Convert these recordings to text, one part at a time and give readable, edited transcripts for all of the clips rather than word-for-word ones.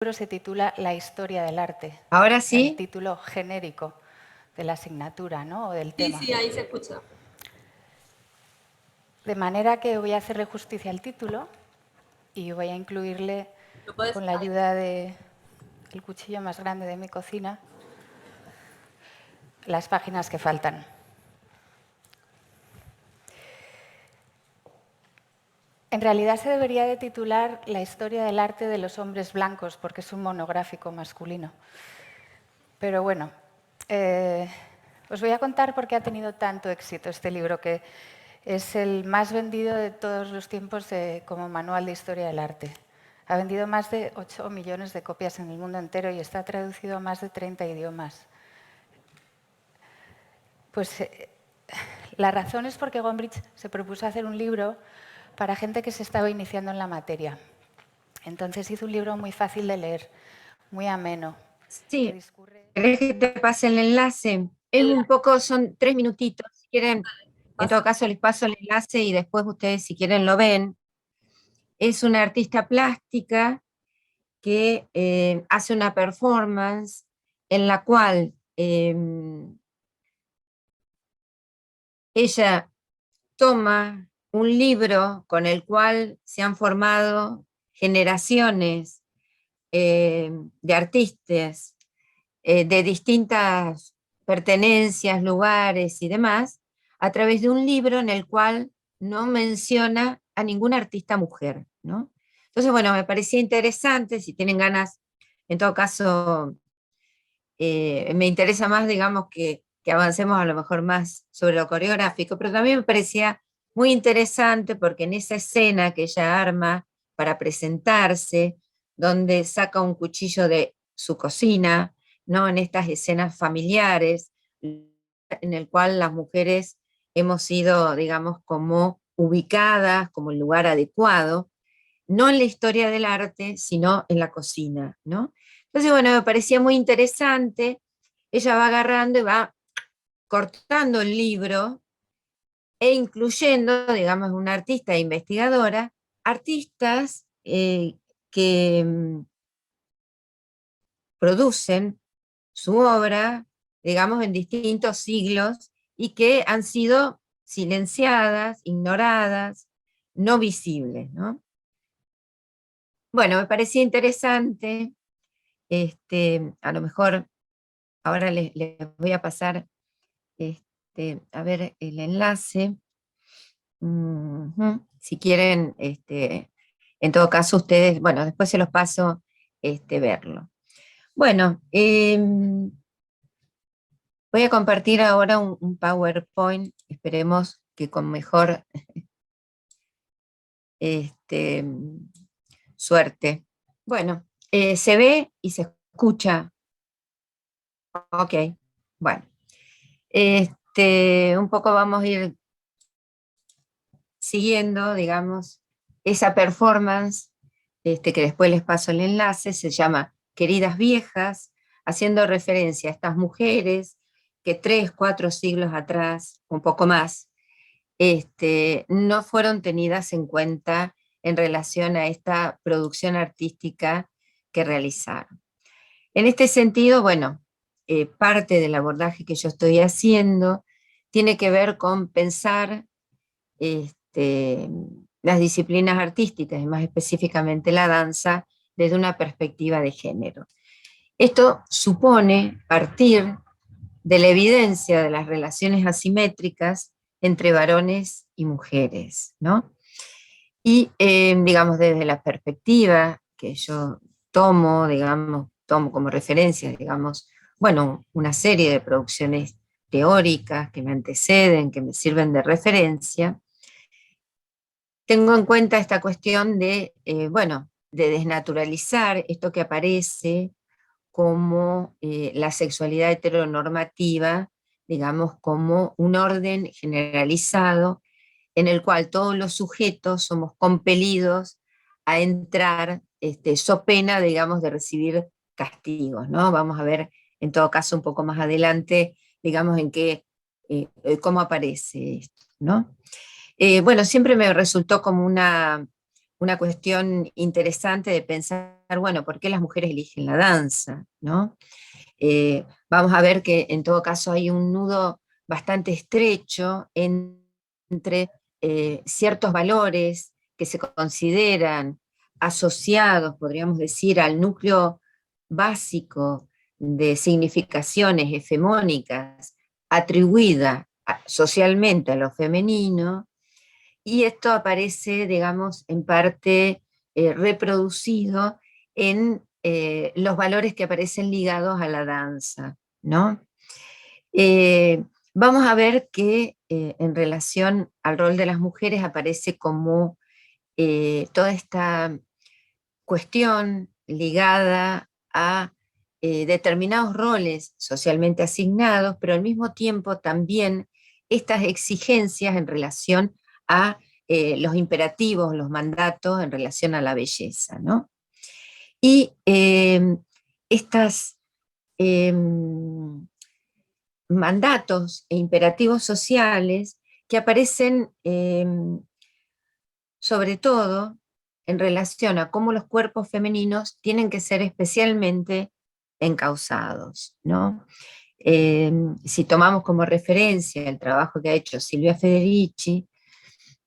libro se titula La historia del arte. ¿Ahora O sea, el sí? título genérico de la asignatura, ¿no? O del Sí, tema. sí, ahí se escucha. De manera que voy a hacerle justicia al título y voy a incluirle, Lo puedes... con la ayuda del cuchillo más grande de mi cocina, las páginas que faltan. En realidad se debería de titular La historia del arte de los hombres blancos, porque es un monográfico masculino. Pero bueno, os voy a contar por qué ha tenido tanto éxito este libro, que es el más vendido de todos los tiempos como manual de historia del arte. Ha vendido más de 8 millones de copias en el mundo entero y está traducido a más de 30 idiomas. Pues la razón es porque Gombrich se propuso hacer un libro para gente que se estaba iniciando en la materia. Entonces hizo un libro muy fácil de leer, muy ameno. Sí. ¿Querés que te pase el enlace? Es un poco, son 3 minutitos. Si quieren, en todo caso les paso el enlace y después ustedes, si quieren, lo ven. Es una artista plástica que hace una performance en la cual ella toma un libro con el cual se han formado generaciones de artistas de distintas pertenencias, lugares y demás, a través de un libro en el cual no menciona a ninguna artista mujer, ¿no? Entonces, bueno, me parecía interesante, si tienen ganas, en todo caso, me interesa más, digamos, que avancemos a lo mejor más sobre lo coreográfico, pero también me parecía muy interesante porque en esa escena que ella arma para presentarse, donde saca un cuchillo de su cocina, ¿no? En estas escenas familiares, en el cual las mujeres hemos sido, digamos, como ubicadas como el lugar adecuado, no en la historia del arte, sino en la cocina, ¿no? Entonces, bueno, me parecía muy interesante. Ella va agarrando y va cortando el libro e incluyendo, digamos, una artista e investigadora, artistas que producen su obra, digamos, en distintos siglos y que han sido silenciadas, ignoradas, no visibles, ¿no? Bueno, me parecía interesante, a lo mejor ahora les voy a pasar, a ver el enlace. Si quieren, en todo caso ustedes, bueno, después se los paso verlo. Bueno, voy a compartir ahora un PowerPoint, esperemos que con mejor suerte. Bueno, se ve y se escucha. Ok, bueno. Un poco vamos a ir siguiendo, digamos, esa performance, que después les paso el enlace, se llama Queridas Viejas, haciendo referencia a estas mujeres que 3, 4 siglos atrás, un poco más, no fueron tenidas en cuenta en relación a esta producción artística que realizaron. En este sentido, bueno, parte del abordaje que yo estoy haciendo tiene que ver con pensar las disciplinas artísticas, y más específicamente la danza, desde una perspectiva de género. Esto supone partir de la evidencia de las relaciones asimétricas entre varones y mujeres, ¿no? Y, digamos, desde la perspectiva que yo tomo, digamos, tomo como referencia, digamos, bueno, una serie de producciones teóricas que me anteceden, que me sirven de referencia, tengo en cuenta esta cuestión de, bueno, de desnaturalizar esto que aparece como la sexualidad heteronormativa, digamos, como un orden generalizado en el cual todos los sujetos somos compelidos a entrar, so pena, digamos, de recibir castigos, ¿no? Vamos a ver, en todo caso, un poco más adelante, digamos, en qué, cómo aparece esto, ¿no? Bueno, siempre me resultó como una una cuestión interesante de pensar, bueno, ¿por qué las mujeres eligen la danza? ¿No? Vamos a ver que en todo caso hay un nudo bastante estrecho entre ciertos valores que se consideran asociados, podríamos decir, al núcleo básico de significaciones hegemónicas atribuidas socialmente a lo femenino, y esto aparece, digamos, en parte reproducido en los valores que aparecen ligados a la danza, ¿no? Vamos a ver que en relación al rol de las mujeres aparece como toda esta cuestión ligada a determinados roles socialmente asignados, pero al mismo tiempo también estas exigencias en relación a los imperativos, los mandatos en relación a la belleza, ¿no? Y estas mandatos e imperativos sociales que aparecen sobre todo en relación a cómo los cuerpos femeninos tienen que ser especialmente encausados, ¿no? Si tomamos como referencia el trabajo que ha hecho Silvia Federici,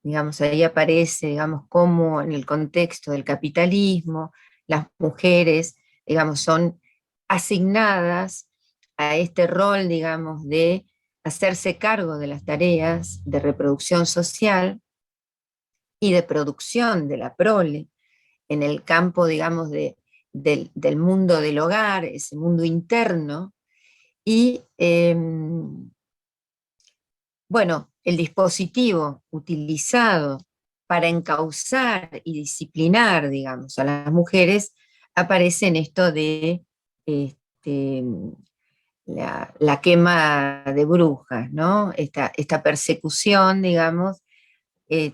digamos, ahí aparece, digamos, cómo en el contexto del capitalismo las mujeres, digamos, son asignadas a este rol, digamos, de hacerse cargo de las tareas de reproducción social y de producción de la prole en el campo, digamos, del mundo del hogar, ese mundo interno, y bueno, el dispositivo utilizado para encauzar y disciplinar, digamos, a las mujeres aparece en esto de este, la quema de brujas, ¿no? Esta persecución, digamos,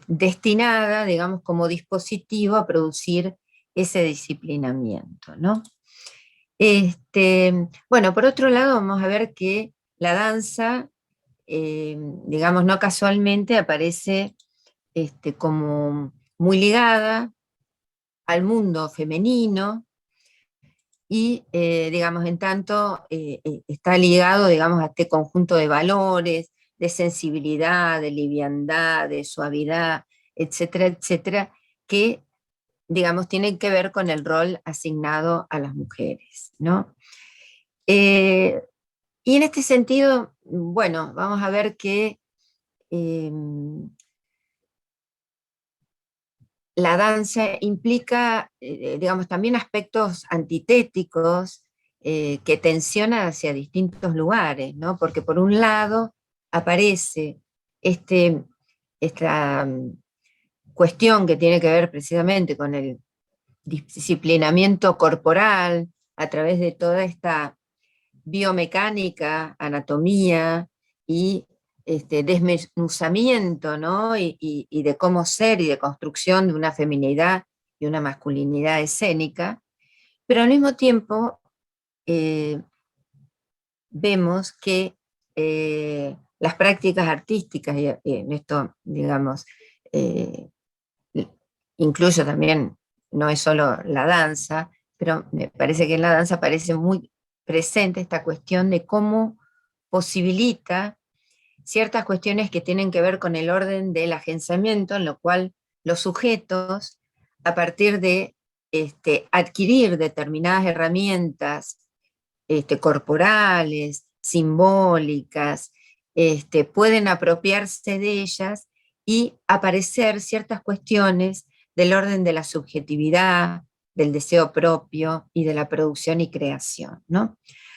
destinada, digamos, como dispositivo a producir ese disciplinamiento, ¿no? Bueno, por otro lado, vamos a ver que la danza, digamos, no casualmente aparece como muy ligada al mundo femenino y, digamos, en tanto está ligado, digamos, a este conjunto de valores, de sensibilidad, de liviandad, de suavidad, etcétera, etcétera, que, digamos, tienen que ver con el rol asignado a las mujeres, ¿no? Eh, y en este sentido, bueno, vamos a ver que eh, la danza implica, digamos, también aspectos antitéticos que tensionan hacia distintos lugares, ¿no? Porque por un lado aparece este, esta cuestión que tiene que ver precisamente con el disciplinamiento corporal a través de toda esta biomecánica, anatomía y desmenuzamiento, ¿no? Y de cómo ser y de construcción de una feminidad y una masculinidad escénica, pero al mismo tiempo eh, vemos que las prácticas artísticas, y en esto, digamos, eh, incluyo también, no es solo la danza, pero me parece que en la danza aparece muy presente esta cuestión de cómo posibilita ciertas cuestiones que tienen que ver con el orden del agenciamiento, en lo cual los sujetos, a partir de adquirir determinadas herramientas corporales, simbólicas, pueden apropiarse de ellas y aparecer ciertas cuestiones del orden de la subjetividad, del deseo propio y de la producción y creación, ¿no?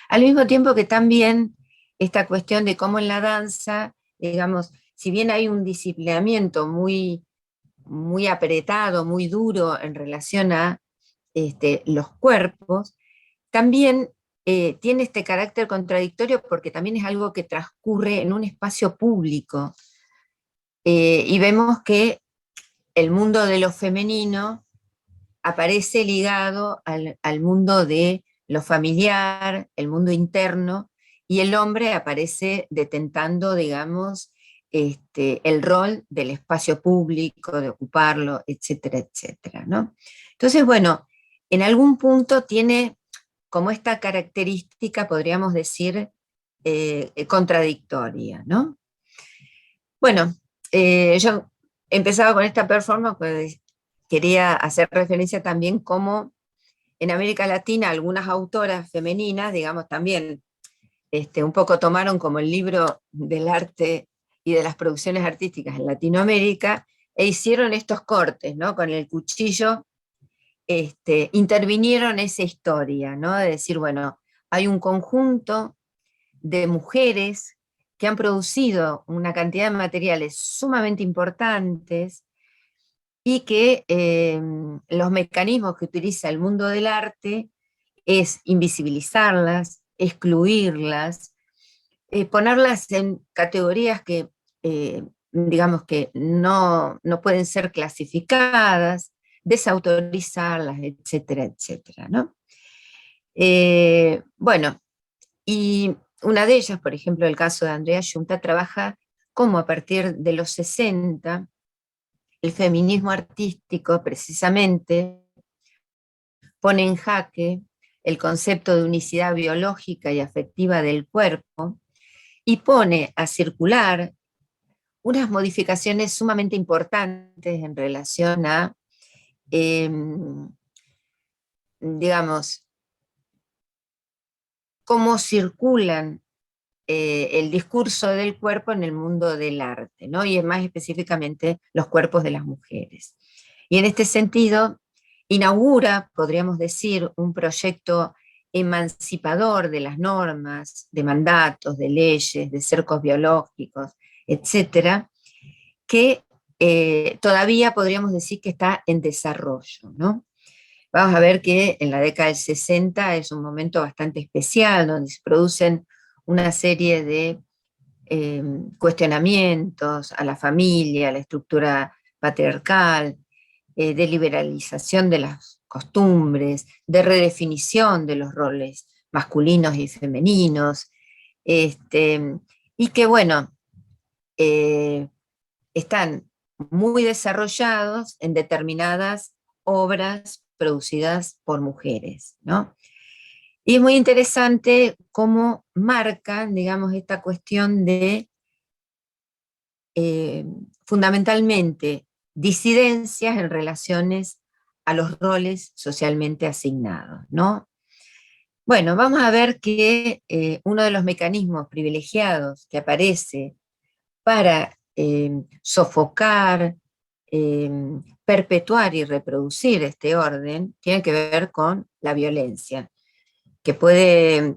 Al mismo tiempo que también esta cuestión de cómo en la danza, digamos, si bien hay un disciplinamiento muy, muy apretado, muy duro en relación a los cuerpos, también tiene este carácter contradictorio porque también es algo que transcurre en un espacio público. Y vemos que el mundo de lo femenino aparece ligado al mundo de lo familiar, el mundo interno, y el hombre aparece detentando, digamos, el rol del espacio público, de ocuparlo, etcétera, etcétera, ¿no? Entonces, bueno, en algún punto tiene como esta característica, podríamos decir, contradictoria, ¿no? Bueno, yo empezaba con esta performance, pues quería hacer referencia también cómo en América Latina algunas autoras femeninas, digamos, también un poco tomaron como el libro del arte y de las producciones artísticas en Latinoamérica e hicieron estos cortes, ¿no? Con el cuchillo, intervinieron esa historia, ¿no? De decir, bueno, hay un conjunto de mujeres que han producido una cantidad de materiales sumamente importantes y que los mecanismos que utiliza el mundo del arte es invisibilizarlas, excluirlas, ponerlas en categorías que, digamos que no pueden ser clasificadas, desautorizarlas, etcétera, etcétera, ¿no? Bueno, y una de ellas, por ejemplo, el caso de Andrea Junta, trabaja cómo a partir de los 60 el feminismo artístico precisamente pone en jaque el concepto de unicidad biológica y afectiva del cuerpo y pone a circular unas modificaciones sumamente importantes en relación a, eh, digamos, cómo circulan el discurso del cuerpo en el mundo del arte, ¿no? Y más específicamente los cuerpos de las mujeres. Y en este sentido, inaugura, podríamos decir, un proyecto emancipador de las normas, de mandatos, de leyes, de cercos biológicos, etcétera, que todavía podríamos decir que está en desarrollo, ¿no? Vamos a ver que en la década del 60 es un momento bastante especial, donde se producen una serie de cuestionamientos a la familia, a la estructura patriarcal, de liberalización de las costumbres, de redefinición de los roles masculinos y femeninos, y que bueno, eh, están muy desarrollados en determinadas obras producidas por mujeres, ¿no? Y es muy interesante cómo marcan, digamos, esta cuestión de eh, fundamentalmente disidencias en relaciones a los roles socialmente asignados, ¿no? Bueno, vamos a ver que uno de los mecanismos privilegiados que aparece para sofocar, eh, perpetuar y reproducir este orden tiene que ver con la violencia, que puede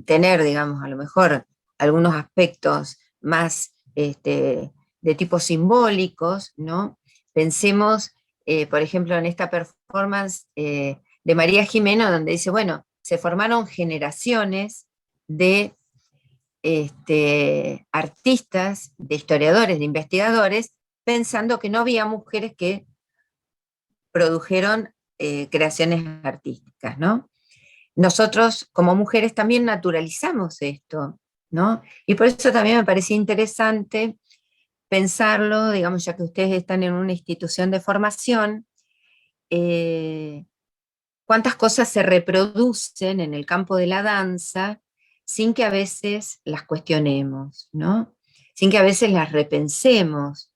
tener, digamos, a lo mejor algunos aspectos más de tipo simbólicos, ¿no? Pensemos, por ejemplo, en esta performance de María Jimeno, donde dice, bueno, se formaron generaciones de artistas, de historiadores, de investigadores, pensando que no había mujeres que produjeron creaciones artísticas, ¿no? Nosotros como mujeres también naturalizamos esto, ¿no? Y por eso también me parecía interesante pensarlo, digamos, ya que ustedes están en una institución de formación, eh, cuántas cosas se reproducen en el campo de la danza sin que a veces las cuestionemos, ¿no? Sin que a veces las repensemos,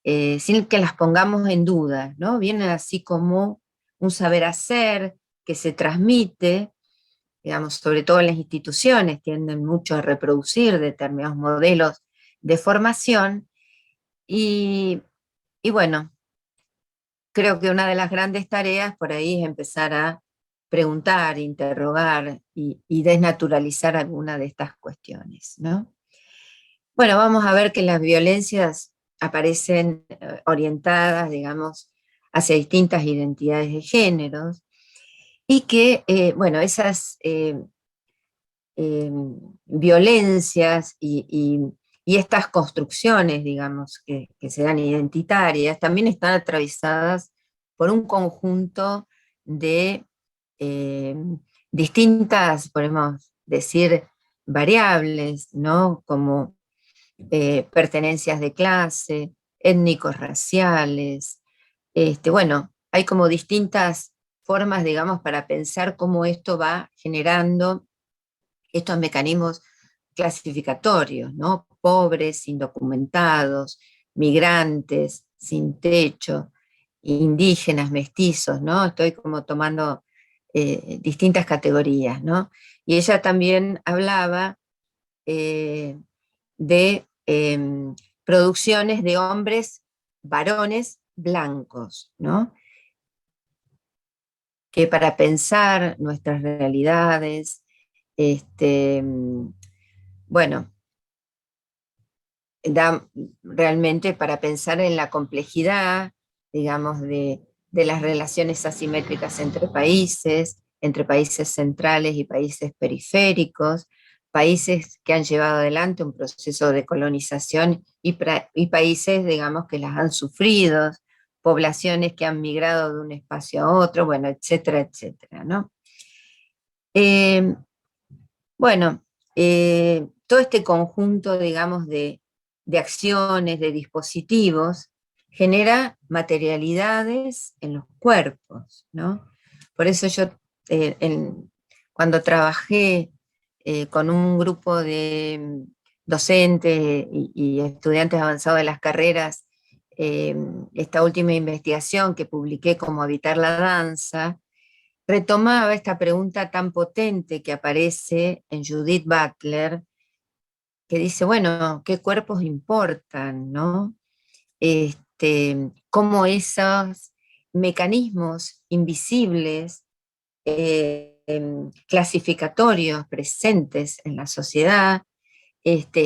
sin que las pongamos en duda, ¿no? Vienen así como un saber hacer que se transmite, digamos, sobre todo en las instituciones, tienden mucho a reproducir determinados modelos de formación y, y bueno, creo que una de las grandes tareas por ahí es empezar a preguntar, interrogar y desnaturalizar alguna de estas cuestiones, ¿no? Bueno, vamos a ver que las violencias aparecen orientadas, digamos, hacia distintas identidades de géneros y que, bueno, esas violencias y estas construcciones, digamos, que se dan identitarias, también están atravesadas por un conjunto de eh, distintas, podemos decir, variables, ¿no? Como pertenencias de clase, étnicos, raciales. Bueno, hay como distintas formas, digamos, para pensar cómo esto va generando estos mecanismos clasificatorios, ¿no? Pobres, indocumentados, migrantes, sin techo, indígenas, mestizos, ¿no? Estoy como tomando distintas categorías, ¿no? Y ella también hablaba de producciones de hombres, varones blancos, ¿no? Que para pensar nuestras realidades, bueno, da realmente para pensar en la complejidad, digamos, de las relaciones asimétricas entre países centrales y países periféricos, países que han llevado adelante un proceso de colonización y países, digamos, que las han sufrido, poblaciones que han migrado de un espacio a otro, bueno, etcétera, etcétera, ¿no? Eh, bueno, todo este conjunto, digamos, de acciones, de dispositivos, genera materialidades en los cuerpos, ¿no? Por eso yo, cuando trabajé con un grupo de docentes y estudiantes avanzados de las carreras, esta última investigación que publiqué como Habitar la Danza, retomaba esta pregunta tan potente que aparece en Judith Butler, que dice, bueno, ¿qué cuerpos importan, no? Cómo esos mecanismos invisibles, clasificatorios presentes en la sociedad,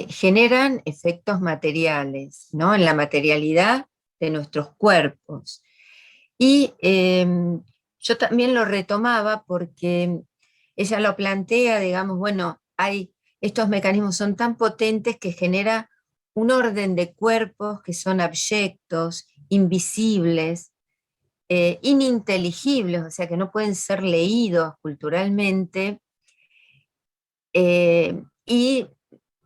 generan efectos materiales, ¿no? En la materialidad de nuestros cuerpos. Y yo también lo retomaba porque ella lo plantea, digamos, bueno, estos mecanismos son tan potentes que genera un orden de cuerpos que son abyectos, invisibles, ininteligibles, o sea, que no pueden ser leídos culturalmente, y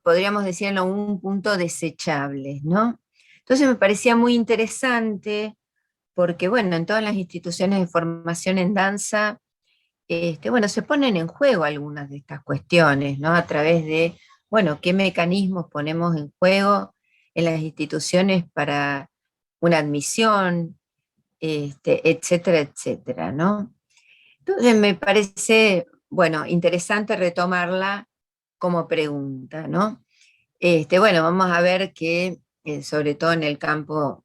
podríamos decir en algún punto desechables, ¿no? Entonces me parecía muy interesante porque, bueno, en todas las instituciones de formación en danza, bueno, se ponen en juego algunas de estas cuestiones, ¿no? A través de, bueno, qué mecanismos ponemos en juego en las instituciones para una admisión, etcétera, etcétera, ¿no? Entonces me parece, bueno, interesante retomarla como pregunta, ¿no? Bueno, vamos a ver que, sobre todo en el campo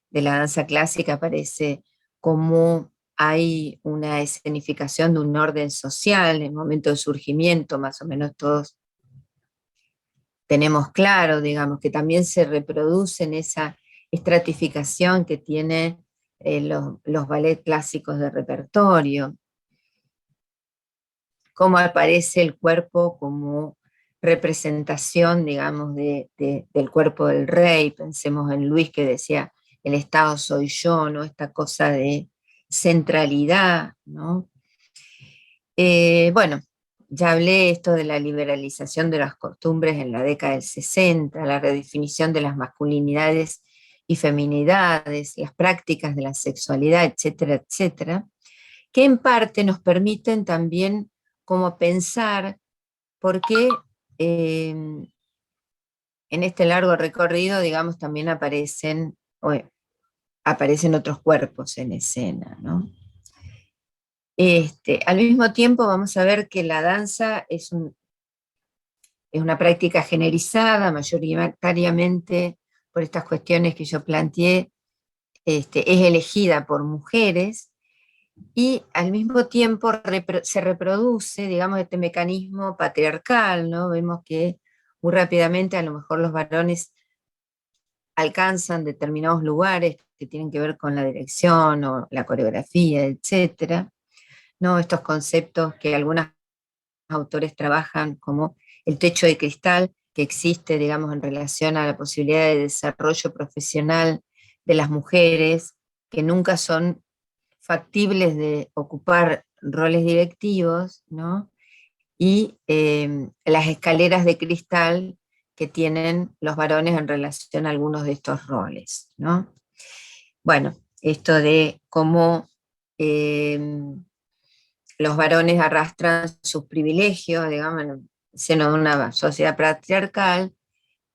de la danza clásica, aparece como hay una escenificación de un orden social, en el momento de surgimiento, más o menos todos tenemos claro, digamos, que también se reproduce en esa estratificación que tiene los ballets clásicos de repertorio, cómo aparece el cuerpo como representación, digamos, del cuerpo del rey. Pensemos en Luis que decía, el Estado soy yo, ¿no? Esta cosa de centralidad, ¿no? Bueno, ya hablé esto de la liberalización de las costumbres en la década del 60, la redefinición de las masculinidades y feminidades, las prácticas de la sexualidad, etcétera, etcétera, que en parte nos permiten también como pensar por qué en este largo recorrido, digamos, también aparecen otros cuerpos en escena, ¿no? Al mismo tiempo vamos a ver que la danza es una práctica generalizada, mayoritariamente por estas cuestiones que yo planteé, es elegida por mujeres, y al mismo tiempo se reproduce, digamos, este mecanismo patriarcal, ¿no? Vemos que muy rápidamente a lo mejor los varones alcanzan determinados lugares que tienen que ver con la dirección o la coreografía, etcétera, ¿no? Estos conceptos que algunos autores trabajan como el techo de cristal que existe, digamos, en relación a la posibilidad de desarrollo profesional de las mujeres, que nunca son factibles de ocupar roles directivos, ¿no? Y las escaleras de cristal que tienen los varones en relación a algunos de estos roles, ¿no? Bueno, esto de cómo los varones arrastran sus privilegios, digamos, en el seno de una sociedad patriarcal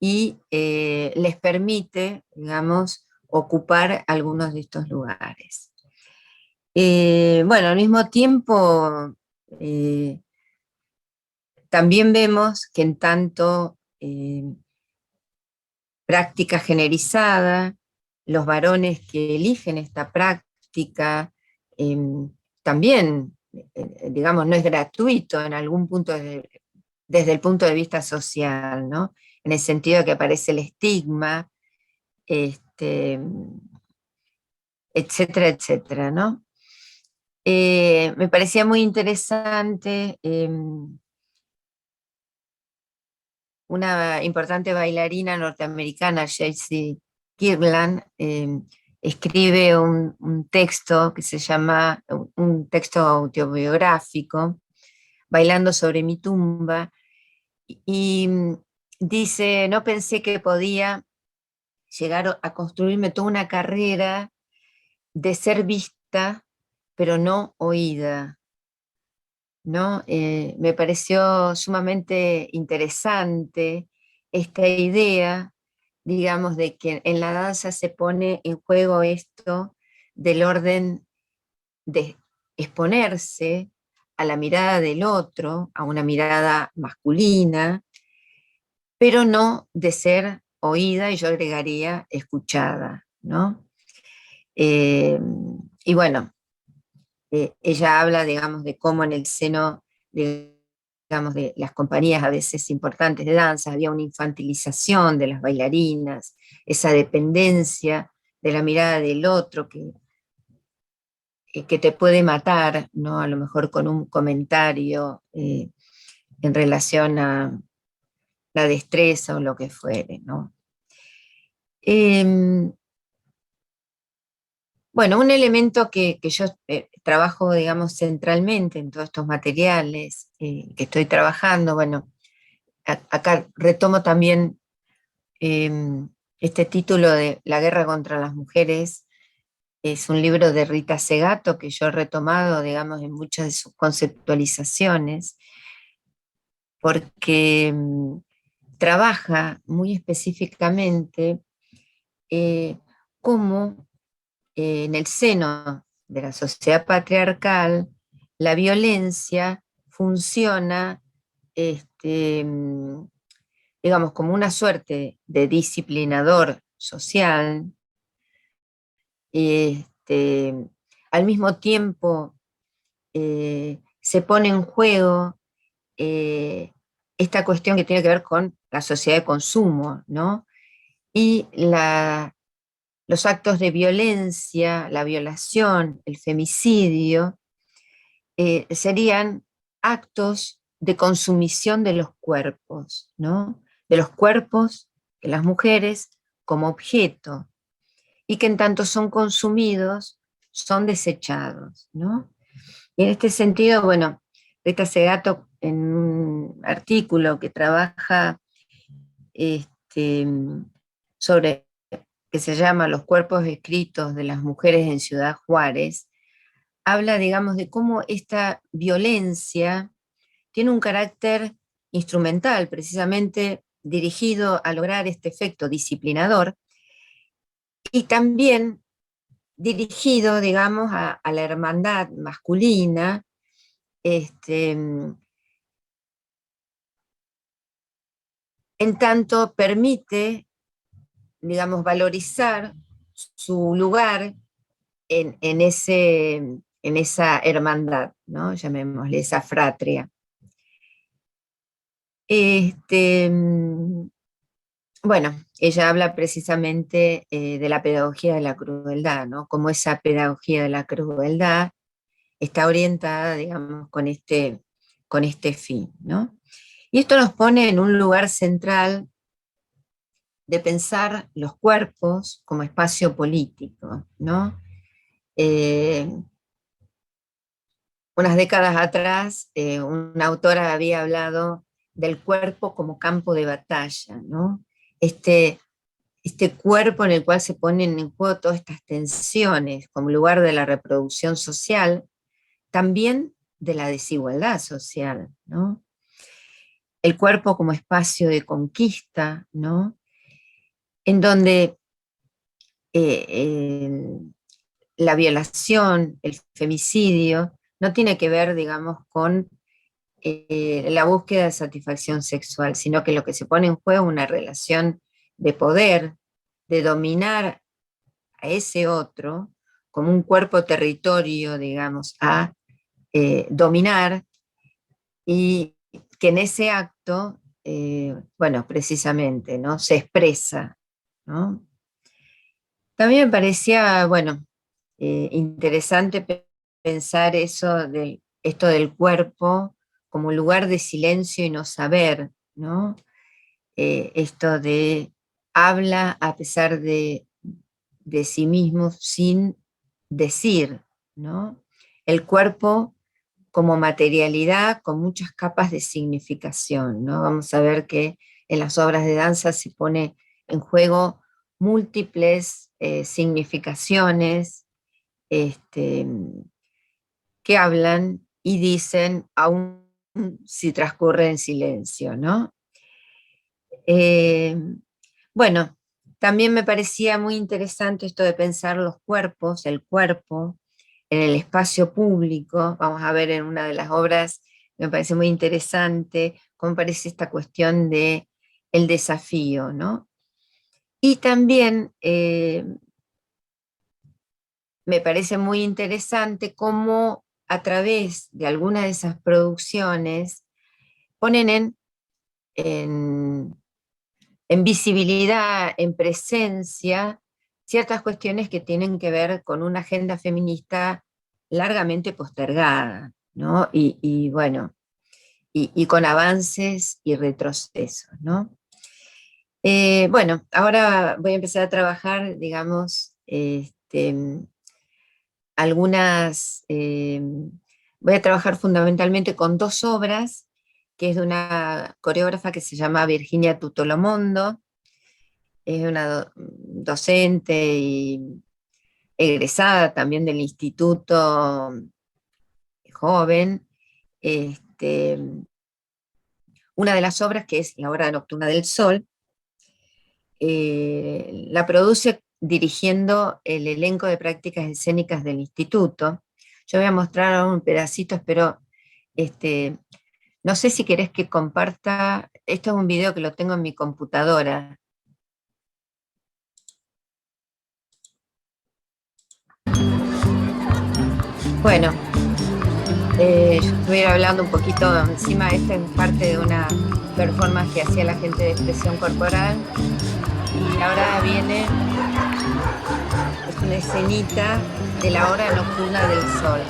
y les permite, digamos, ocupar algunos de estos lugares. Bueno, al mismo tiempo, eh, también vemos que en tanto práctica generalizada, los varones que eligen esta práctica también, digamos, no es gratuito en algún punto desde el punto de vista social, ¿no? En el sentido de que aparece el estigma, etcétera, etcétera, ¿no? Me parecía muy interesante una importante bailarina norteamericana, Jaycee Kirkland, escribe un texto que se llama, un texto autobiográfico, Bailando sobre mi tumba, y dice, no pensé que podía llegar a construirme toda una carrera de ser vista, pero no oída, ¿no? Me pareció sumamente interesante esta idea, digamos, de que en la danza se pone en juego esto del orden de exponerse a la mirada del otro, a una mirada masculina, pero no de ser oída, y yo agregaría escuchada, ¿no? Eh, y bueno, ella habla, digamos, de cómo en el seno, digamos, de las compañías a veces importantes de danza había una infantilización de las bailarinas, esa dependencia de la mirada del otro que te puede matar, ¿no? A lo mejor con un comentario en relación a la destreza o lo que fuere, ¿no? Eh, Bueno, un elemento que yo trabajo, digamos, centralmente en todos estos materiales que estoy trabajando, bueno, acá retomo también eh, este título de La guerra contra las mujeres, es un libro de Rita Segato que yo he retomado, digamos, en muchas de sus conceptualizaciones, porque trabaja muy específicamente eh, cómo en el seno de la sociedad patriarcal, la violencia funciona, digamos, como una suerte de disciplinador social, este, al mismo tiempo se pone en juego eh, esta cuestión que tiene que ver con la sociedad de consumo, ¿no? Y los actos de violencia, la violación, el femicidio, serían actos de consumición de los cuerpos, ¿no? De los cuerpos de las mujeres como objeto, y que en tanto son consumidos, son desechados, ¿no? Y en este sentido, bueno, Rita Segato, en un artículo que trabaja este, sobre, que se llama Los cuerpos escritos de las mujeres en Ciudad Juárez, habla, digamos, de cómo esta violencia tiene un carácter instrumental, precisamente dirigido a lograr este efecto disciplinador, y también dirigido, digamos, a la hermandad masculina, este, en tanto permite, digamos, valorizar su lugar en esa hermandad, ¿no? Llamémosle esa fratria. Bueno, ella habla precisamente de la pedagogía de la crueldad, ¿no? Cómo esa pedagogía de la crueldad está orientada, digamos, con este fin, ¿no? Y esto nos pone en un lugar central de pensar los cuerpos como espacio político, ¿no? Eh, Unas décadas atrás, una autora había hablado del cuerpo como campo de batalla, ¿no? Este, este cuerpo en el cual se ponen en juego todas estas tensiones como lugar de la reproducción social, también de la desigualdad social, ¿no? El cuerpo como espacio de conquista, ¿no? En donde la violación, el femicidio, no tiene que ver, digamos, con la búsqueda de satisfacción sexual, sino que lo que se pone en juego es una relación de poder, de dominar a ese otro como un cuerpo territorio, digamos, a dominar, y que en ese acto, bueno, precisamente, ¿no? Se expresa, ¿no? También me parecía, bueno, interesante pensar eso esto del cuerpo como lugar de silencio y no saber, ¿no? Esto de habla a pesar de sí mismo sin decir, ¿no? El cuerpo como materialidad con muchas capas de significación, ¿no? Vamos a ver que en las obras de danza se pone en juego múltiples significaciones, este, que hablan y dicen aún si transcurre en silencio, ¿no? Eh, bueno, también me parecía muy interesante esto de pensar los cuerpos, el cuerpo, en el espacio público. Vamos a ver en una de las obras, me parece muy interesante, cómo parece esta cuestión de el desafío, ¿no? Y también me parece muy interesante cómo a través de algunas de esas producciones ponen en, en visibilidad, en presencia, ciertas cuestiones que tienen que ver con una agenda feminista largamente postergada, ¿no? Y bueno, y con avances y retrocesos, ¿no? Bueno, ahora voy a empezar a trabajar, digamos, voy a trabajar fundamentalmente con dos obras, que es de una coreógrafa que se llama Virginia Tutolomondo, es una docente y egresada también del Instituto Joven. Este, una de las obras, que es la obra nocturna del sol, la produce dirigiendo el elenco de prácticas escénicas del instituto. Yo voy a mostrar un pedacito, espero, no sé si querés que comparta, esto es un video que lo tengo en mi computadora. Bueno, yo estuviera hablando un poquito encima, esta es parte de una performance que hacía la gente de expresión corporal, y ahora viene, es una escenita de la hora nocturna del sol.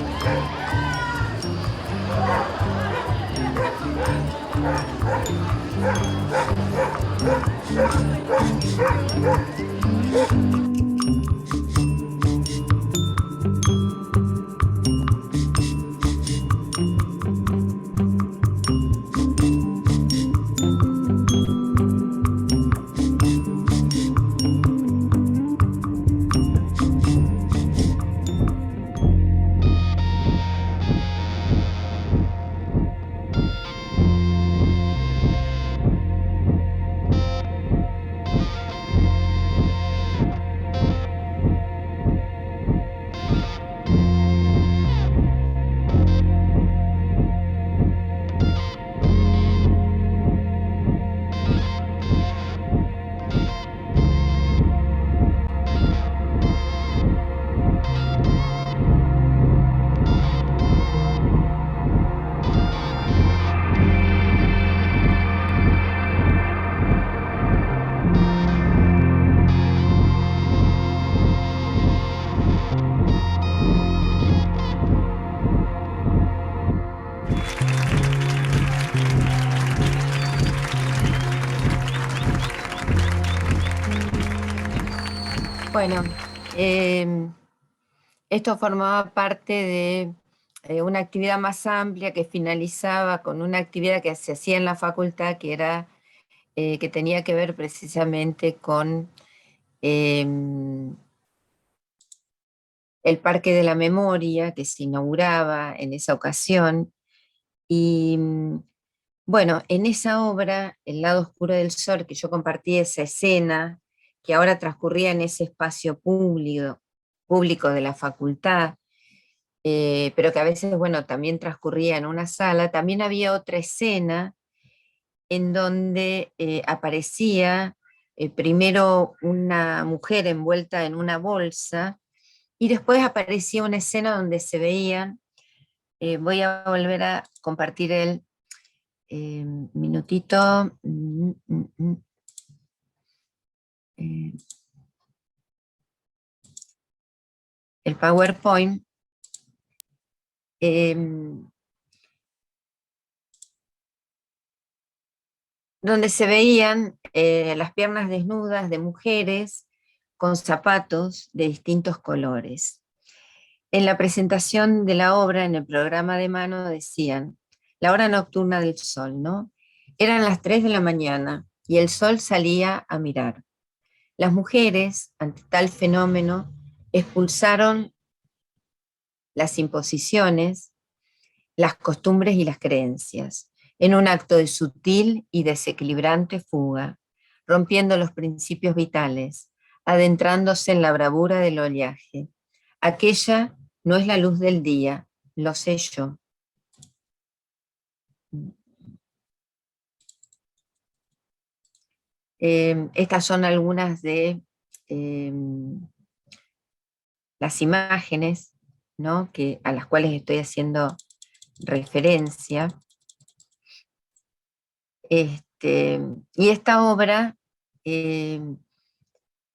Bueno, esto formaba parte de una actividad más amplia que finalizaba con una actividad que se hacía en la facultad, que era que tenía que ver precisamente con el Parque de la Memoria, que se inauguraba en esa ocasión. Y bueno, en esa obra, El lado oscuro del sol, que yo compartí esa escena, que ahora transcurría en ese espacio público de la facultad, pero que a veces, bueno, también transcurría en una sala, también había otra escena en donde aparecía primero una mujer envuelta en una bolsa y después aparecía una escena donde se veían, voy a volver a compartir el minutito, eh, el PowerPoint, eh, donde se veían las piernas desnudas de mujeres con zapatos de distintos colores. En la presentación de la obra, en el programa de mano, decían, la hora nocturna del sol, ¿no? Eran las 3 de la mañana y el sol salía a mirar. Las mujeres, ante tal fenómeno, expulsaron las imposiciones, las costumbres y las creencias, en un acto de sutil y desequilibrante fuga, rompiendo los principios vitales, adentrándose en la bravura del oleaje. Aquella no es la luz del día, lo sé yo. Estas son algunas de eh, las imágenes, ¿no? A las cuales estoy haciendo referencia. Y esta obra eh,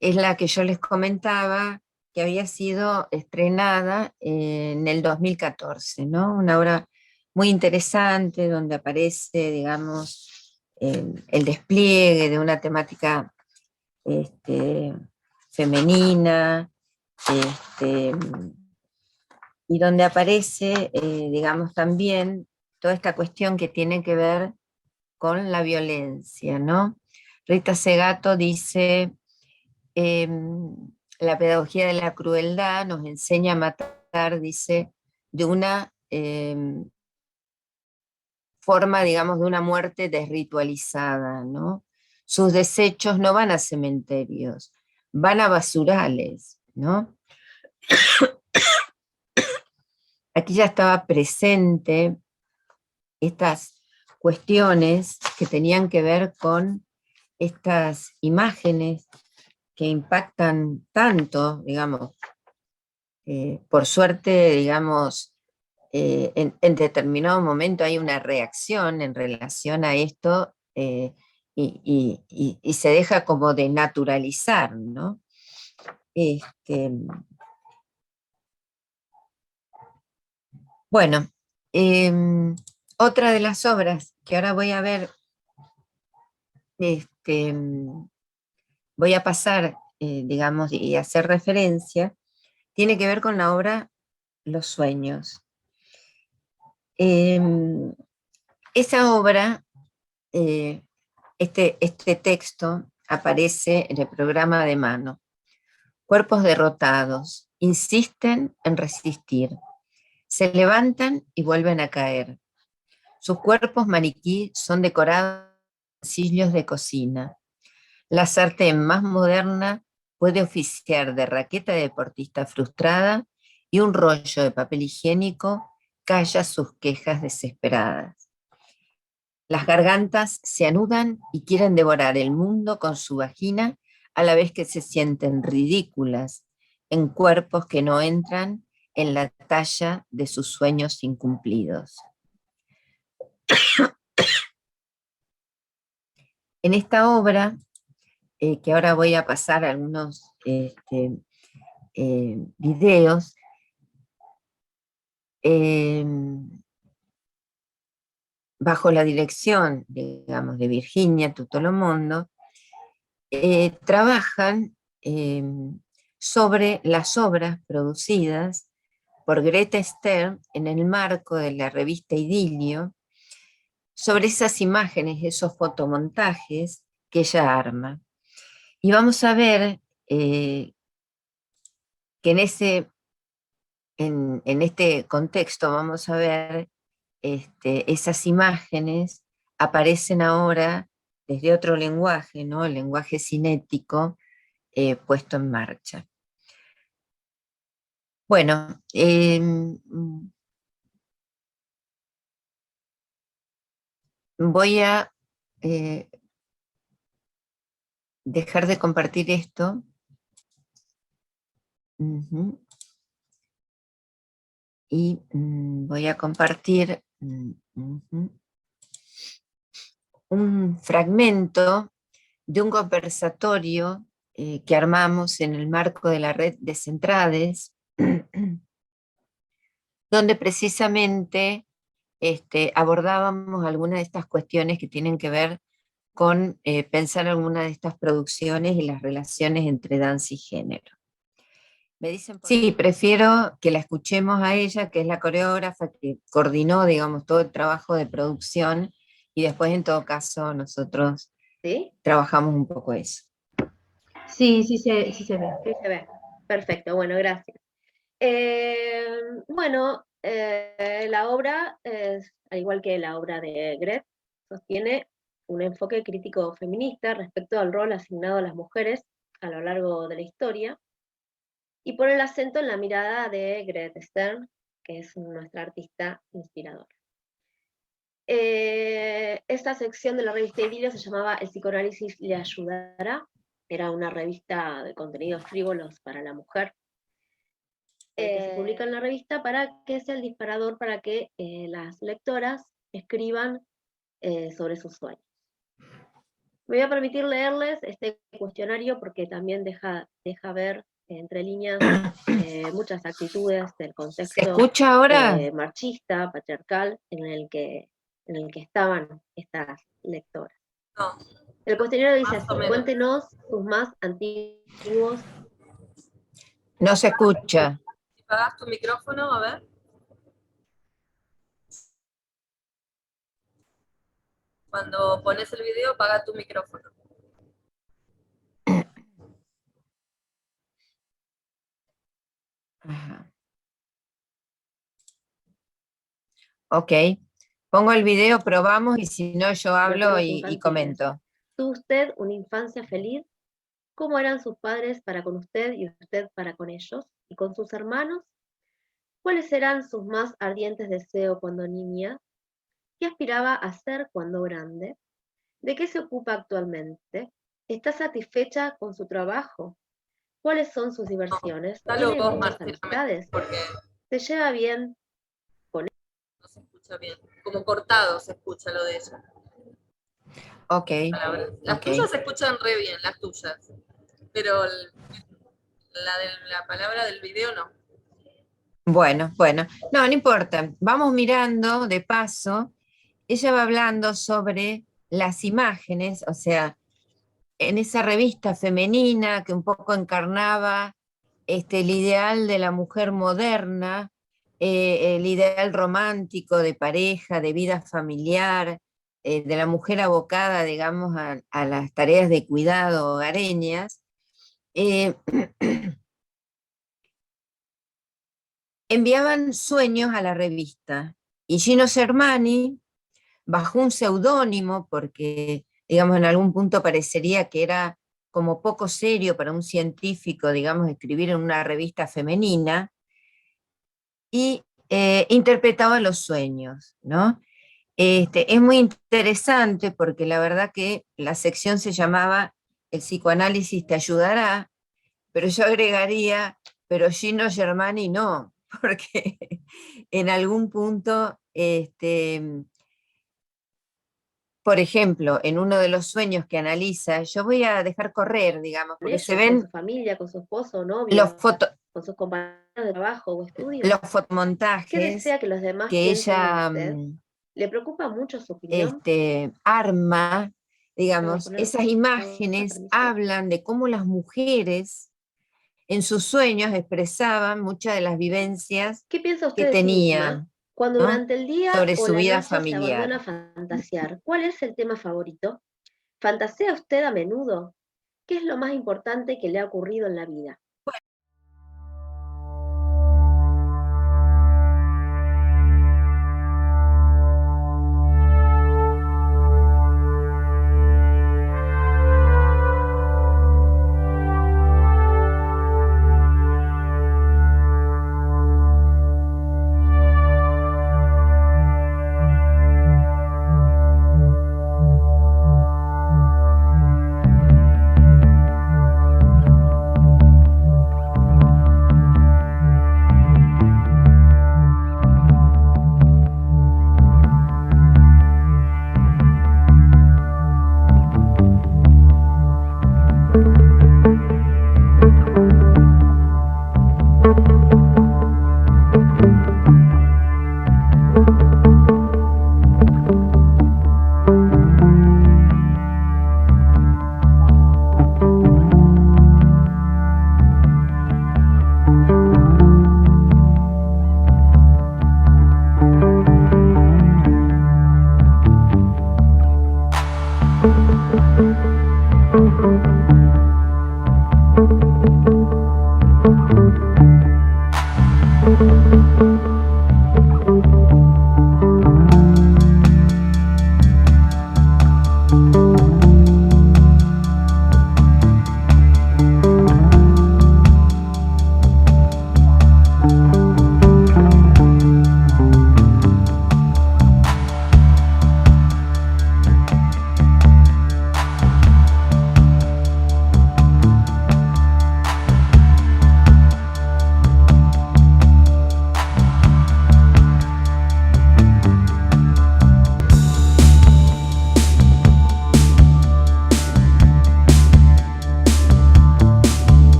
es la que yo les comentaba, que había sido estrenada en el 2014, ¿no? Una obra muy interesante donde aparece, digamos, el despliegue de una temática femenina, este, y donde aparece, digamos, también toda esta cuestión que tiene que ver con la violencia, ¿no? Rita Segato dice, la pedagogía de la crueldad nos enseña a matar, dice, de una forma, digamos, de una muerte desritualizada, ¿no? Sus desechos no van a cementerios, van a basurales, ¿no? Aquí ya estaba presente estas cuestiones que tenían que ver con estas imágenes que impactan tanto, digamos, por suerte, digamos, en determinado momento hay una reacción en relación a esto y se deja como de naturalizar, ¿no? Bueno, otra de las obras que ahora voy a ver, este, voy a pasar, digamos, y hacer referencia, tiene que ver con la obra Los sueños. Esa obra, este texto aparece en el programa de mano. Cuerpos derrotados, insisten en resistir, se levantan y vuelven a caer. Sus cuerpos maniquí son decorados con sillos de cocina. La sartén más moderna puede oficiar de raqueta de deportista frustrada y un rollo de papel higiénico calla sus quejas desesperadas. Las gargantas se anudan y quieren devorar el mundo con su vagina a la vez que se sienten ridículas en cuerpos que no entran en la talla de sus sueños incumplidos. En esta obra, que ahora voy a pasar algunos videos, bajo la dirección, digamos, de Virginia Tutolomondo, trabajan sobre las obras producidas por Greta Stern en el marco de la revista Idilio, sobre esas imágenes, esos fotomontajes que ella arma. Y vamos a ver que en este contexto vamos a ver esas imágenes aparecen ahora desde otro lenguaje, ¿no? El lenguaje cinético puesto en marcha. Bueno, voy a dejar de compartir esto. Y voy a compartir un fragmento de un conversatorio que armamos en el marco de la red de Centrades, donde precisamente abordábamos algunas de estas cuestiones que tienen que ver con pensar algunas de estas producciones y las relaciones entre danza y género. Me dicen sí, prefiero que la escuchemos a ella, que es la coreógrafa que coordinó, digamos, todo el trabajo de producción, y después, en todo caso, nosotros ¿Sí? trabajamos un poco eso. Sí, sí se ve. Sí se ve. Perfecto, bueno, gracias. La obra, al igual que la obra de Gret, sostiene un enfoque crítico feminista respecto al rol asignado a las mujeres a lo largo de la historia, y pone el acento en la mirada de Greta Stern, que es nuestra artista inspiradora. Esta sección de la revista Idilio se llamaba El psicoanálisis le ayudará, era una revista de contenidos frívolos para la mujer, que se publica en la revista para que sea el disparador para que las lectoras escriban sobre sus sueños. Me voy a permitir leerles este cuestionario porque también deja ver entre líneas muchas actitudes del contexto ¿Se escucha ahora? Marxista, patriarcal, en el que estaban estas lectoras. No. El cuestionario dice Más así: o menos. cuéntenos sus más antiguos... No se escucha. Si apagás tu micrófono, a ver. Cuando pones el video, apaga tu micrófono. Ajá. Ok, pongo el video, probamos, y si no yo hablo Recuerdos y infantiles. comento. ¿Tuvo usted una infancia feliz? ¿Cómo eran sus padres para con usted y usted para con ellos y con sus hermanos? ¿Cuáles eran sus más ardientes deseos cuando niña? ¿Qué aspiraba a ser cuando grande? ¿De qué se ocupa actualmente? ¿Está satisfecha con su trabajo? ¿Cuáles son sus diversiones? Dalo ¿Tiene vos, muchas Martina, amistades? porque ¿Se lleva bien? no se escucha bien. Como cortado se escucha lo de ella. Ok. Las ok. tuyas se escuchan re bien, las tuyas. Pero la palabra del video no. Bueno, no importa. Vamos mirando de paso. Ella va hablando sobre las imágenes, o sea, en esa revista femenina que un poco encarnaba el ideal de la mujer moderna, el ideal romántico de pareja, de vida familiar, de la mujer abocada, digamos, a las tareas de cuidado hogareñas. Enviaban sueños a la revista, y Gino Germani, bajo un seudónimo, porque, digamos, en algún punto parecería que era como poco serio para un científico, digamos, escribir en una revista femenina, y interpretaba los sueños, ¿no? Es muy interesante porque la verdad que la sección se llamaba El psicoanálisis te ayudará, pero yo agregaría, pero Gino Germani no, porque en algún punto, por ejemplo, en uno de los sueños que analiza, yo voy a dejar correr, digamos, ¿Con porque ellos, se con su ven familia, con su esposo o novio, con sus compañeros de trabajo o estudio? los ¿Qué fotomontajes desea que los demás que piensen de ella usted? ¿Le preocupa mucho su opinión? arma, Vamos a digamos, poner esas pausa, imágenes permiso. hablan de cómo las mujeres en sus sueños expresaban muchas de las vivencias ¿Qué piensa usted que de sí misma tenían, cuando ¿no?, durante el día sobre o su la vida noche se abandona a familiar. fantasear? ¿Cuál es el tema favorito? ¿Fantasea usted a menudo? ¿Qué es lo más importante que le ha ocurrido en la vida?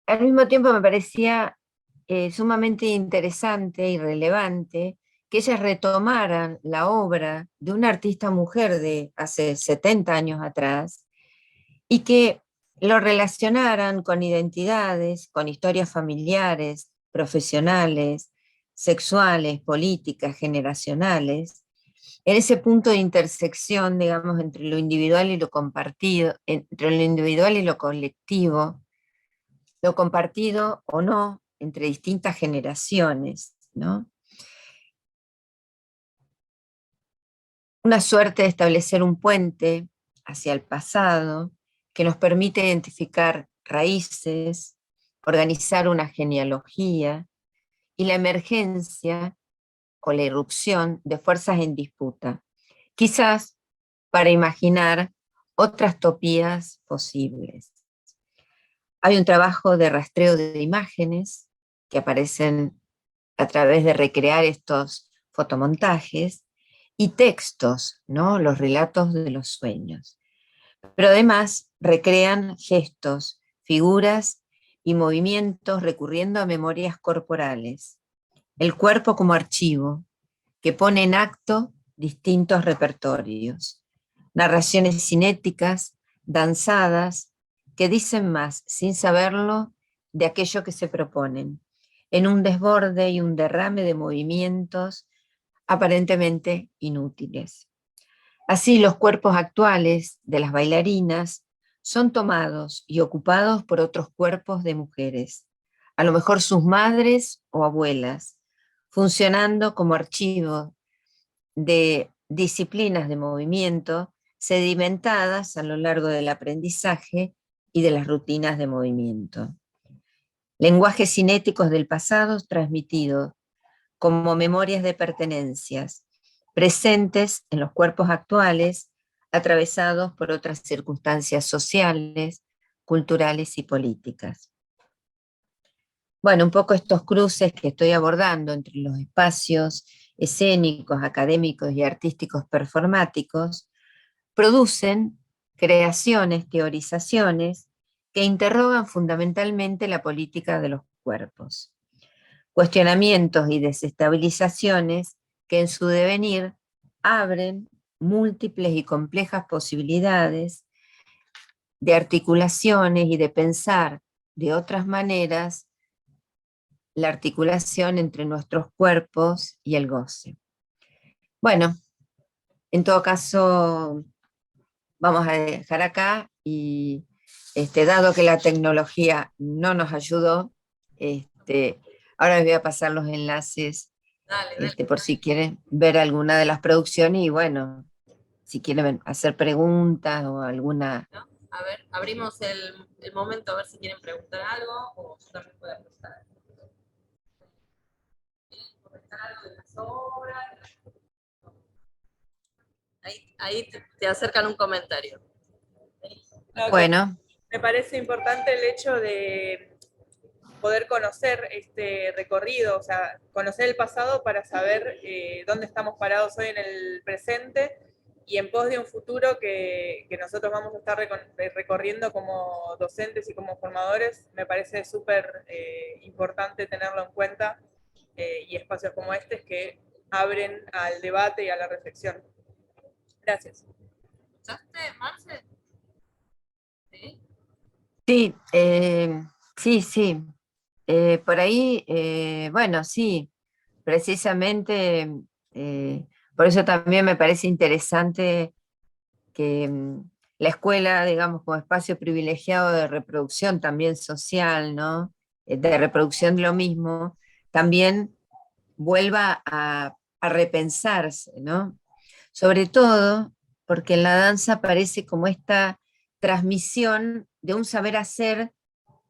Al mismo tiempo me parecía sumamente interesante y relevante que ellas retomaran la obra de una artista mujer de hace 70 años atrás y que lo relacionaran con identidades, con historias familiares, profesionales, sexuales, políticas, generacionales, en ese punto de intersección, digamos, entre lo individual y lo compartido, entre lo individual y lo colectivo, lo compartido o no entre distintas generaciones, ¿no? Una suerte de establecer un puente hacia el pasado que nos permite identificar raíces, organizar una genealogía y la emergencia o la irrupción de fuerzas en disputa, quizás para imaginar otras topías posibles. Hay un trabajo de rastreo de imágenes que aparecen a través de recrear estos fotomontajes y textos, ¿no?, los relatos de los sueños. Pero además recrean gestos, figuras y movimientos recurriendo a memorias corporales. El cuerpo como archivo que pone en acto distintos repertorios. Narraciones cinéticas, danzadas, que dicen más, sin saberlo, de aquello que se proponen, en un desborde y un derrame de movimientos aparentemente inútiles. Así, los cuerpos actuales de las bailarinas son tomados y ocupados por otros cuerpos de mujeres, a lo mejor sus madres o abuelas, funcionando como archivo de disciplinas de movimiento sedimentadas a lo largo del aprendizaje y de las rutinas de movimiento. Lenguajes cinéticos del pasado transmitidos como memorias de pertenencias, presentes en los cuerpos actuales atravesados por otras circunstancias sociales, culturales y políticas. Bueno, un poco estos cruces que estoy abordando entre los espacios escénicos, académicos y artísticos performáticos producen creaciones, teorizaciones que interrogan fundamentalmente la política de los cuerpos. Cuestionamientos y desestabilizaciones que en su devenir abren múltiples y complejas posibilidades de articulaciones y de pensar de otras maneras la articulación entre nuestros cuerpos y el goce. Bueno, en todo caso, vamos a dejar acá y dado que la tecnología no nos ayudó, ahora les voy a pasar los enlaces Dale. por si quieren ver alguna de las producciones y bueno, si quieren hacer preguntas o alguna... ¿No? A ver, abrimos el momento a ver si quieren preguntar algo o yo también puedo preguntar. ¿Quieren comentar algo de las obras? Ahí te acercan un comentario. Bueno, Me parece importante el hecho de poder conocer este recorrido, o sea, conocer el pasado para saber dónde estamos parados hoy en el presente y en pos de un futuro que nosotros vamos a estar recorriendo como docentes y como formadores. Me parece súper importante tenerlo en cuenta y espacios como este que abren al debate y a la reflexión. Gracias. ¿Escuchaste, Marce? ¿Sí? sí, sí. Por ahí, bueno, sí, precisamente, por eso también me parece interesante que la escuela, digamos, como espacio privilegiado de reproducción también social, ¿no? De reproducción de lo mismo, también vuelva a repensarse, ¿no? Sobre todo porque en la danza aparece como esta transmisión de un saber hacer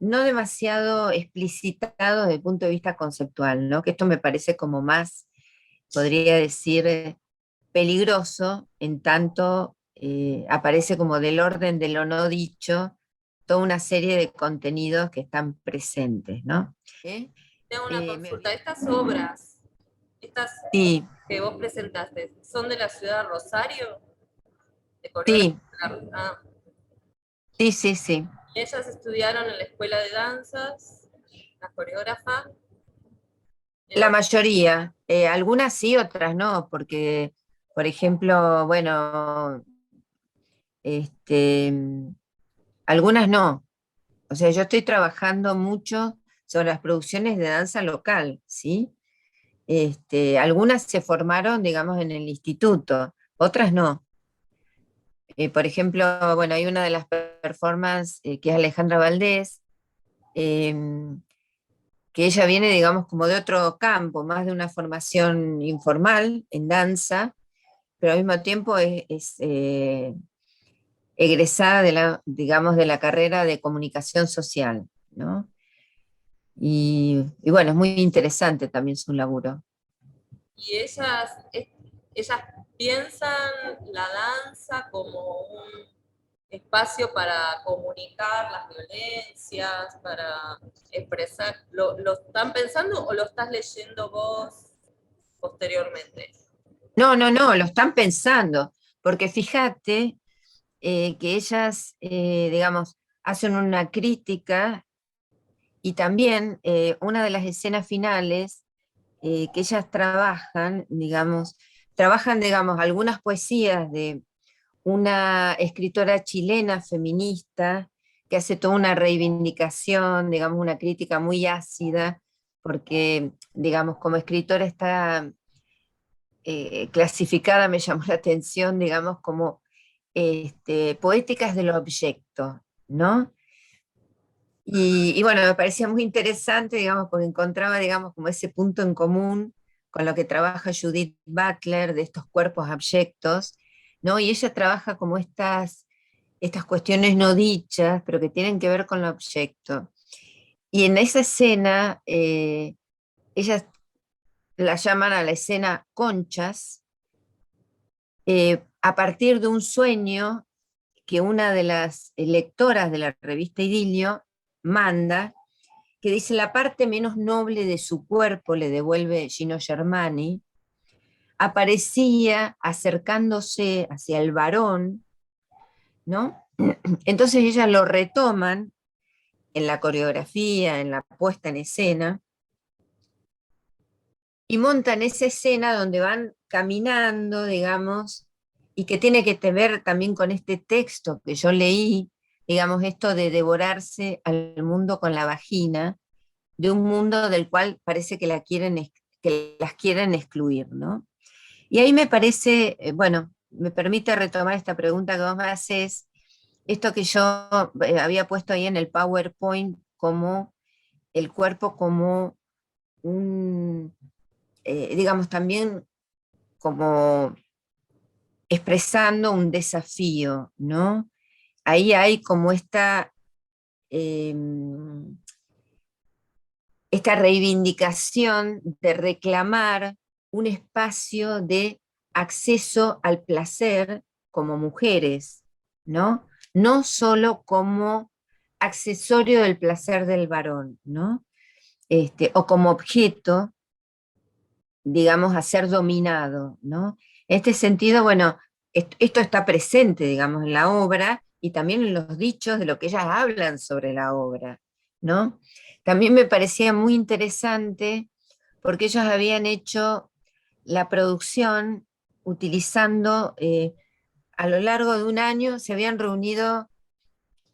no demasiado explicitado desde el punto de vista conceptual, ¿no? Que esto me parece como más, podría decir, peligroso, en tanto aparece como del orden de lo no dicho, toda una serie de contenidos que están presentes, ¿no? Tengo una Me consulta. había- Estas obras, estas Sí, que vos presentaste, ¿son de la ciudad de Rosario? De sí, coreógrafo. Ah, sí. y ellas estudiaron en la escuela de danzas, la coreógrafa. La mayoría, algunas sí, otras no, porque, por ejemplo, bueno, este, algunas no. O sea, yo estoy trabajando mucho sobre las producciones de danza local, ¿sí? Algunas se formaron, digamos, en el instituto, otras no. Por ejemplo, bueno, hay una de las performances que es Alejandra Valdés, em, que ella viene, digamos, como de otro campo, más de una formación informal en danza, pero al mismo tiempo es egresada de la, digamos, de la carrera de comunicación social, ¿no? Y bueno, es muy interesante también su laburo. Y ellas piensan la danza como un espacio para comunicar las violencias, para expresar. ¿Lo están pensando o lo estás leyendo vos posteriormente? No, lo están pensando, porque fíjate que ellas, digamos, hacen una crítica y también una de las escenas finales que ellas trabajan, digamos, algunas poesías de una escritora chilena feminista que hace toda una reivindicación, digamos, una crítica muy ácida, porque, digamos, como escritora está clasificada, me llamó la atención, digamos, como poéticas del objeto, ¿no? Y bueno, me parecía muy interesante, digamos, porque encontraba, digamos, como ese punto en común con lo que trabaja Judith Butler de estos cuerpos abyectos, ¿no? Y ella trabaja como estas cuestiones no dichas, pero que tienen que ver con lo objeto. Y en esa escena, ellas la llaman a la escena conchas, a partir de un sueño que una de las lectoras de la revista Idilio manda, que dice: la parte menos noble de su cuerpo, le devuelve Gino Germani, aparecía acercándose hacia el varón, ¿no? Entonces ellas lo retoman en la coreografía, en la puesta en escena, y montan esa escena donde van caminando, digamos, y que tiene que ver también con este texto que yo leí, digamos, esto de devorarse al mundo con la vagina, de un mundo del cual parece que, que las quieren excluir, ¿no? Y ahí me parece, bueno, me permite retomar esta pregunta que vos me haces, esto que yo había puesto ahí en el PowerPoint como el cuerpo como un, digamos, también como expresando un desafío, ¿no? Ahí hay como eh, esta reivindicación de reclamar un espacio de acceso al placer como mujeres, ¿no? No solo como accesorio del placer del varón, ¿no? O como objeto, digamos, a ser dominado, ¿no? En este sentido, bueno, esto está presente, digamos, en la obra y también en los dichos de lo que ellas hablan sobre la obra, ¿no? También me parecía muy interesante porque ellos habían hecho la producción utilizando, a lo largo de un año, se habían reunido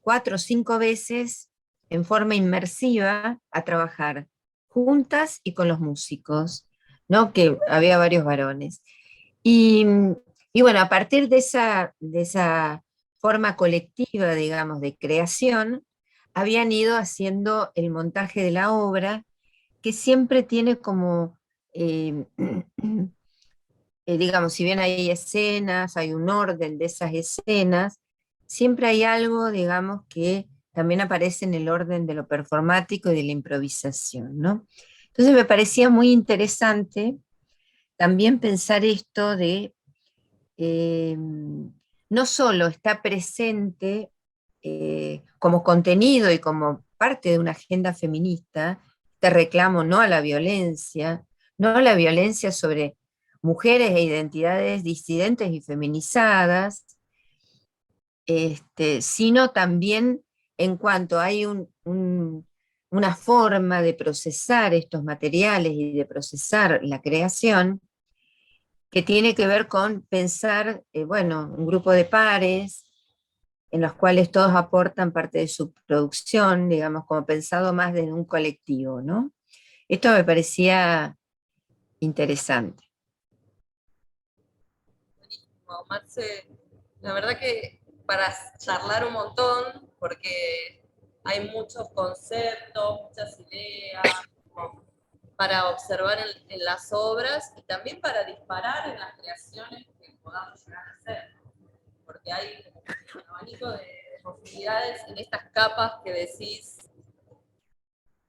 4 o 5 veces en forma inmersiva a trabajar, juntas y con los músicos, ¿no? Que había varios varones. Y, y bueno, a partir de esa forma colectiva, digamos, de creación, habían ido haciendo el montaje de la obra, que siempre tiene como, eh, digamos, si bien hay escenas, hay un orden de esas escenas, siempre hay algo, digamos, que también aparece en el orden de lo performático y de la improvisación, ¿no? Entonces me parecía muy interesante también pensar esto de no solo está presente como contenido y como parte de una agenda feminista, este reclamo no a la violencia, no a la violencia sobre mujeres e identidades disidentes y feminizadas, sino también en cuanto hay una forma de procesar estos materiales y de procesar la creación, que tiene que ver con pensar, bueno, un grupo de pares en los cuales todos aportan parte de su producción, digamos, como pensado más desde un colectivo, ¿no? Esto me parecía interesante. Buenísimo, Marce. La verdad que para charlar un montón, porque hay muchos conceptos, muchas ideas para observar en las obras y también para disparar en las creaciones que podamos llegar a hacer, porque hay un abanico de posibilidades en estas capas que decís,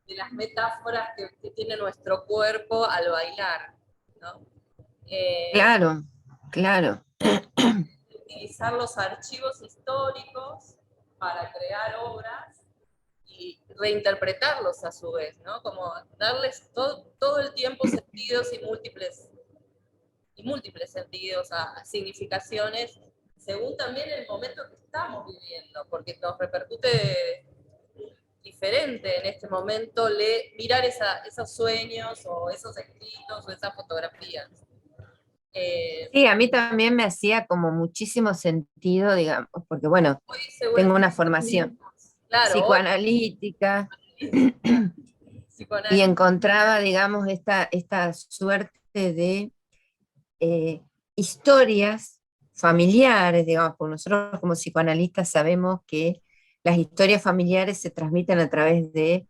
de las metáforas que tiene nuestro cuerpo al bailar, ¿no? Claro, claro. Utilizar los archivos históricos para crear obras y reinterpretarlos a su vez, ¿no? Como darles todo el tiempo sentidos y múltiples sentidos a significaciones, según también el momento que estamos viviendo, porque nos repercute diferente en este momento mirar esos sueños o esos escritos o esas fotografías. Sí, a mí también me hacía como muchísimo sentido, digamos, porque bueno, Hoy tengo una seguramente, formación claro, hoy psicoanalítica y psicoanálisis, encontraba, digamos, esta suerte de historias familiares, digamos, porque nosotros como psicoanalistas sabemos que las historias familiares se transmiten a través de,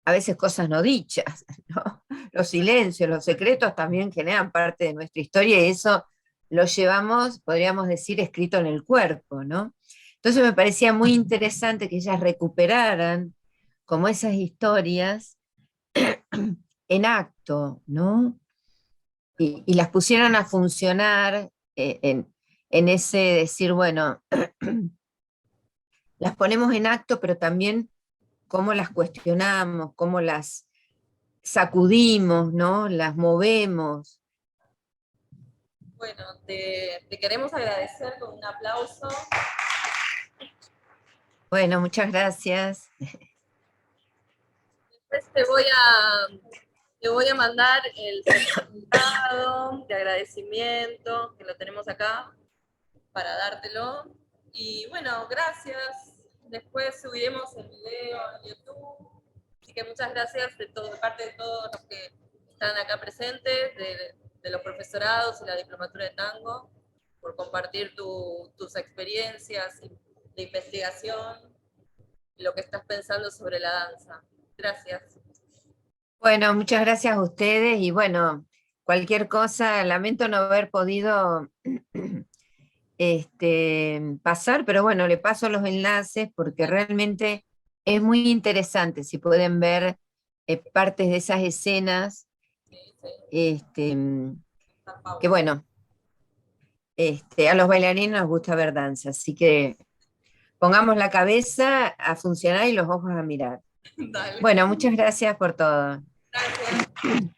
a veces, cosas no dichas, ¿no? Los silencios, los secretos también generan parte de nuestra historia y eso lo llevamos, podríamos decir, escrito en el cuerpo, ¿no? Entonces me parecía muy interesante que ellas recuperaran como esas historias en acto, ¿no? Y las pusieran a funcionar en ese decir, bueno, las ponemos en acto, pero también cómo las cuestionamos, cómo las sacudimos, ¿no? Las movemos. Bueno, te queremos agradecer con un aplauso. Bueno, muchas gracias. Después te voy a mandar el certificado de agradecimiento, que lo tenemos acá, para dártelo. Y bueno, gracias. Después subiremos el video a YouTube. Así que muchas gracias de parte de todos los que están acá presentes, de los profesorados y la diplomatura de tango, por compartir tus experiencias de investigación y lo que estás pensando sobre la danza. Gracias. Bueno, muchas gracias a ustedes y bueno, cualquier cosa, lamento no haber podido pasar, pero bueno, le paso los enlaces porque realmente es muy interesante si pueden ver partes de esas escenas, Sí, sí. que bueno, a los bailarines nos gusta ver danza, así que pongamos la cabeza a funcionar y los ojos a mirar. Dale. Bueno, muchas gracias por todo. Gracias.